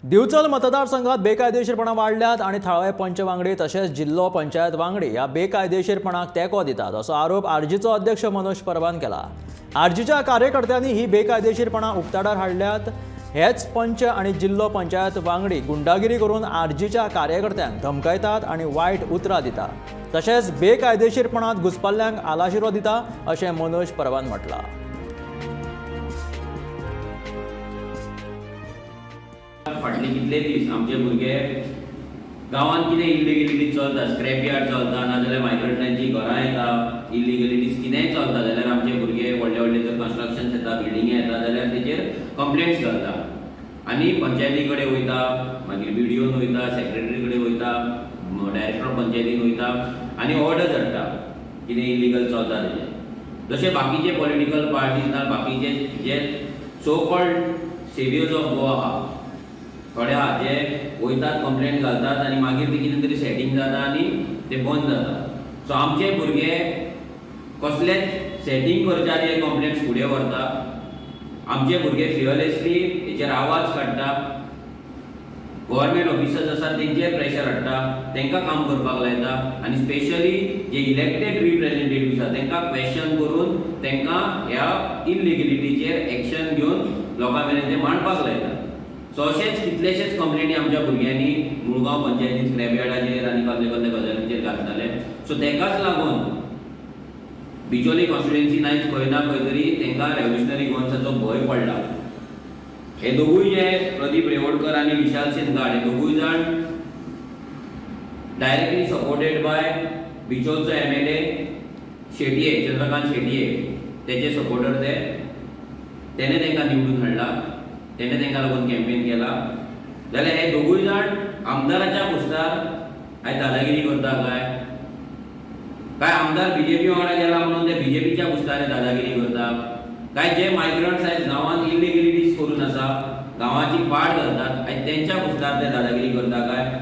दिवचल मतदारसंघात बेकायदेशीरपणा वाढल्यात आणि थळावे पंच वांगडी तसेच जिल्हो पंचायत वांगडी ह्या बेकायदेशीरपणाक तेंको दितात असो आरोप आरजीचो अध्यक्ष मनोज परबान केला। आरजीच्या कार्यकर्त्यांनी ही बेकायदेशीरपणा उक्ताडार हाडल्यात। हेच पंच आणि जिल्हो पंचायत वांगडी गुंडागिरी करून आरजीच्या कार्यकर्त्यांक धमकायतात आणि वायट उतरां दितात, तशेंच बेकायदेशीरपणांत घुसपल्ल्यांक आलाशिरो दिता अशें मनोज परबान म्हटलां। फाटले कितले दीस आमचे भुरगे गांवांत कितें इल्लिगलिटी चलता, स्क्रॅप यार्ड चलता, नाजाल्यार मायग्रंटांची घरां येता, इल्लिगलिटीज कितेंय चलता जाल्यार आमचे भुरगे व्हडले व्हडले जर कन्स्ट्रक्शन्स येता, बिल्डिंगे येता जाल्यार तेजेर कंप्लेंट्स करता आनी पंचायती कडेन वयता, मागीर BDOन वयता, सेक्रेटरी कडेन वयता, डायरेक्टर ऑफ पंचायतीन वयता आनी ऑर्डर धाडटा कितें इल्लिगल चलता तेजें। जशें बाकीचे पॉलिटिकल पार्टीज ना, बाकीचे जे सो कॉल्ड सेव्हियर्स ऑफ गोवा आहा थोडे आहा जे वयतात, कंप्लेंट घालतात आनी मागीर ते कितें तरी सेटींग जाता आनी ते बंद जाता। सो आमचे भुरगे कसलेच सेटींग करच्या आदी कंप्लेंट्स फुडें व्हरता। आमचे भुरगे फियरलेसली हेचेर आवाज काडटा, गव्हर्मेंट ऑफिसर्स आसात तेंचेर प्रेशर हाडटा, तांकां काम करपाक लायता आनी स्पेशली जे इलेक्टेड रिप्रेझेंटेटिव्स आसात तांकां क्वेश्चन करून तांकां ह्या इल्लिगलिटीचेर एक्शन घेवन लोकां मेरेन ते मांडपाक लायता। सो अशेंच कितलेशेच कंप्लेंटी आमच्या भुरग्यांनी मुळगांव पंचायतीन स्क्रॅप यार्डाचेर आनी कसले कसले गजालींचेर घातलेले। सो ताकाच लागून बिचोली कॉन्स्टिट्युएन्सी आयज खंय ना खंय तरी तांकां रेव्होल्युशनरी गोवन्साचो भंय पडला। हे दोगूय जे प्रदीप रेवडकर आनी विशाल सिंगाड हे दोगूय जाण डायरेक्टली सपोर्टेड बाय बिचोलचो MLA शेटये, चंद्रकांत शेटये, तेचे सपोर्टर तेणे तांकां निवडून हाडला, तेणे तांकां लागून कॅम्पेन केला। जाल्यार हे दोगूय जाण आमदाराच्या पोस्टार आयज दादागिरी करता काय आमदार BJP वांगडा गेला म्हणून ते BJPच्या पोस्टार दादागिरी करता काय जे मायग्रंट्स आयज गांवांत इल्लिगलिटीज करून आसा, गांवाची पाड घालतात, आयज तेंच्या पोस्टार ते दादागिरी करता काय